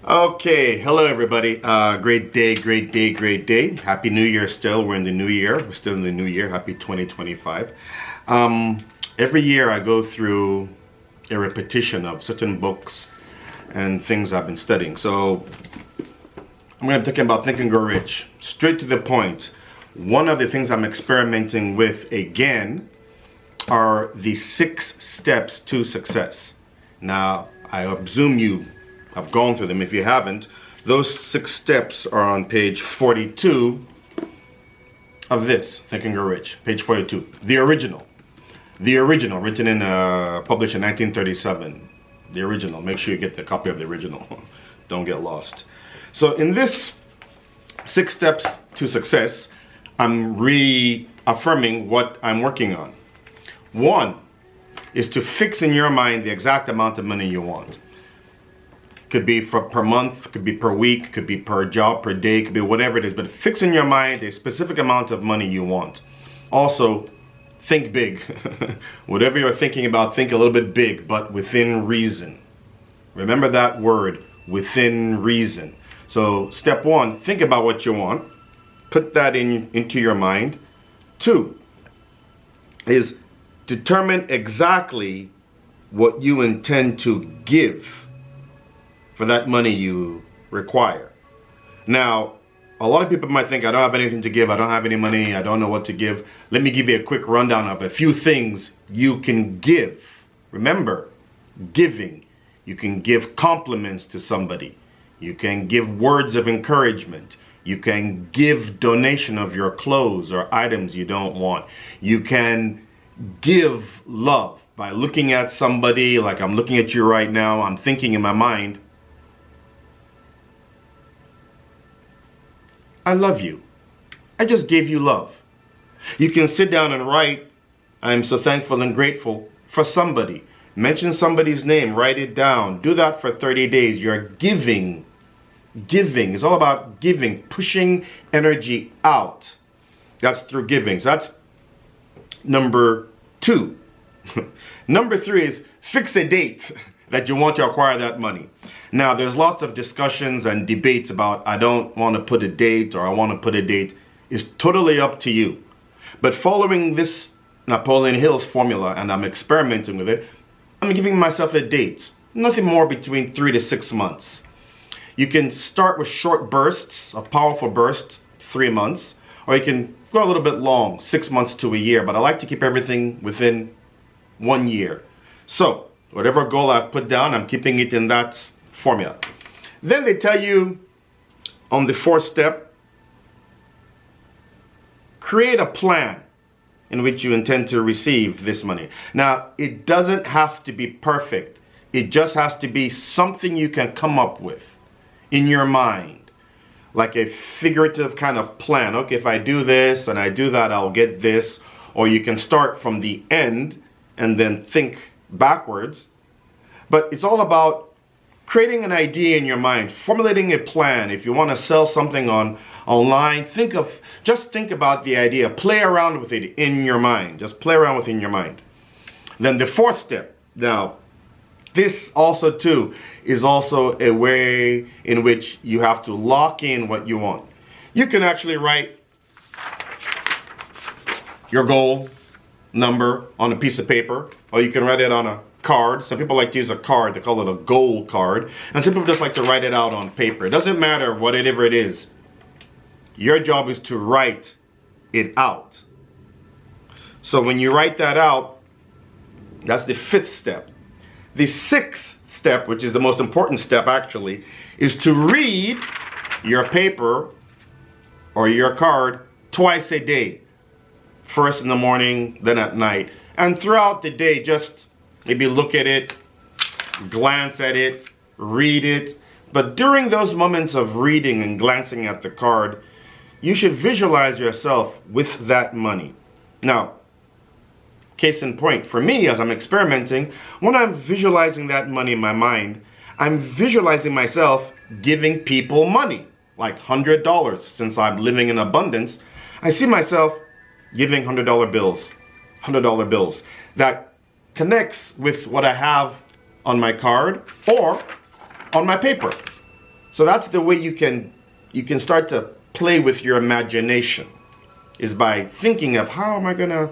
Okay, hello everybody. Great day, great day, great day. Happy New Year still. We're in the new year. We're still in the new year. Happy 2025. Every year I go through a repetition of certain books and things I've been studying. So I'm going to be talking about Think and Grow Rich. Straight to the point. One of the things I'm experimenting with again are the 6 steps to success. Now, I presume you have gone through them. If you haven't, those 6 steps are on page 42 of this, Think and Grow Rich. Page 42. The original, written in, published in 1937. The original. Make sure you get the copy of the original. Don't get lost. So in this 6 steps to success, I'm reaffirming what I'm working on. 1 is to fix in your mind the exact amount of money you want. Could be per month, could be per week, could be per job, per day, could be whatever it is, but fix in your mind a specific amount of money you want. Also, think big. Whatever you're thinking about, think a little bit big, but within reason. Remember that word, within reason. So step 1, think about what you want. Put that into your mind. 2 is determine exactly what you intend to give for that money you require. Now, a lot of people might think, I don't have anything to give, I don't have any money, I don't know what to give. Let me give you a quick rundown of a few things you can give. Remember, giving. You can give compliments to somebody. You can give words of encouragement. You can give donation of your clothes or items you don't want. You can give love by looking at somebody like I'm looking at you right now. I'm thinking in my mind, I love you. I just gave you love. You can sit down and write, I'm so thankful and grateful for somebody. Mention somebody's name, write it down. Do that for 30 days. You're giving. Giving is all about giving, pushing energy out. That's through giving. So that's number 2. Number 3 is fix a date that you want to acquire that money. Now, there's lots of discussions and debates about I don't want to put a date or I want to put a date. It's totally up to you. But following this Napoleon Hill's formula, and I'm experimenting with it, I'm giving myself a date. Nothing more between 3 to 6 months. You can start with short bursts, a powerful burst, 3 months, or you can go a little bit long, 6 months to a year, but I like to keep everything within 1 year. So, whatever goal I've put down, I'm keeping it in that formula. Then they tell you on the 4th step, create a plan in which you intend to receive this money. Now, it doesn't have to be perfect. It just has to be something you can come up with in your mind, like a figurative kind of plan. Okay, if I do this and I do that, I'll get this. Or you can start from the end and then think backwards. But it's all about creating an idea in your mind, formulating a plan. If you want to sell something online, just think about the idea. Play around with it in your mind. Just play around with it in your mind. Then the 4th step. Now, this also too is also a way in which you have to lock in what you want. You can actually write your goal number on a piece of paper, or you can write it on a card. Some people like to use a card. They call it a goal card. And some people just like to write it out on paper. It doesn't matter whatever it is. Your job is to write it out. So when you write that out, that's the 5th step. The 6th step, which is the most important step actually, is to read your paper or your card twice a day. First in the morning, then at night. And throughout the day, just maybe look at it, glance at it, read it. But during those moments of reading and glancing at the card, you should visualize yourself with that money. Now, case in point, for me, as I'm experimenting, when I'm visualizing that money in my mind, I'm visualizing myself giving people money, like $100. Since I'm living in abundance, I see myself giving $100 bills. That connects with what I have on my card, or on my paper. So that's the way you can start to play with your imagination, is by thinking of, how am I gonna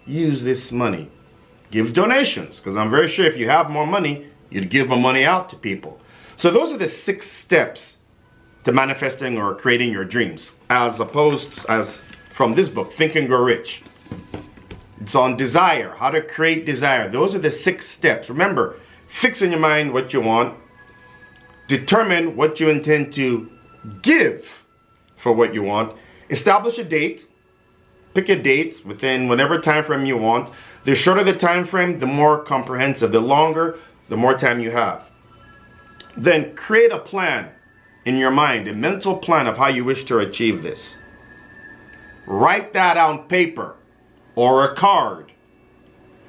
use this money? Give donations, because I'm very sure if you have more money, you'd give more money out to people. So those are the 6 steps to manifesting or creating your dreams, as opposed as from this book, Think and Grow Rich. It's on desire, how to create desire. Those are the 6 steps. Remember, fix in your mind what you want, determine what you intend to give for what you want, establish a date, pick a date within whatever time frame you want. The shorter the time frame, the more comprehensive. The longer, the more time you have. Then create a plan in your mind, a mental plan of how you wish to achieve this. Write that on paper or a card,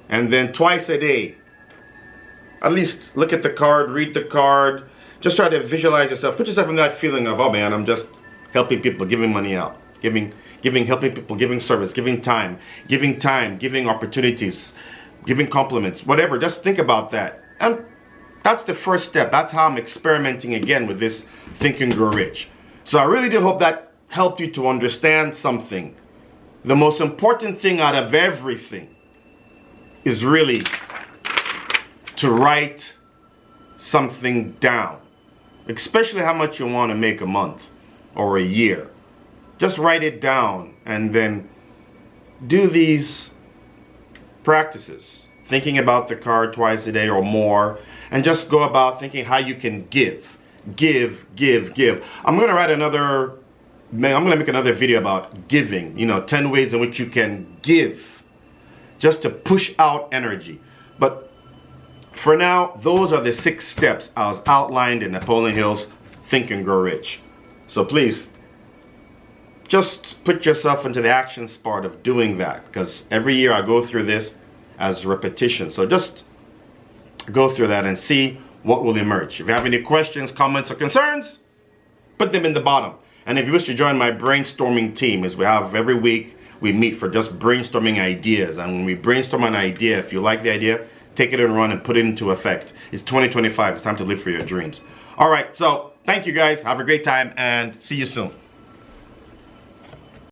and then twice a day, at least look at the card, read the card, just try to visualize yourself, put yourself in that feeling of, oh man, I'm just helping people, giving money out, helping people, giving service, giving time, giving opportunities, giving compliments, whatever. Just think about that. And that's the first step. That's how I'm experimenting again with this Think and Grow Rich. So I really do hope that helped you to understand something. The most important thing out of everything is really to write something down, especially how much you want to make a month or a year. Just write it down and then do these practices, thinking about the card twice a day or more, and just go about thinking how you can give. I'm going to make another video about giving, 10 ways in which you can give just to push out energy. But for now, those are the 6 steps as outlined in Napoleon Hill's Think and Grow Rich. So please, just put yourself into the action part of doing that, because every year I go through this as repetition. So just go through that and see what will emerge. If you have any questions, comments, or concerns, put them in the bottom. And if you wish to join my brainstorming team, as we have every week, we meet for just brainstorming ideas. And when we brainstorm an idea, if you like the idea, take it and run and put it into effect. It's 2025. It's time to live for your dreams. All right. So thank you guys. Have a great time and see you soon.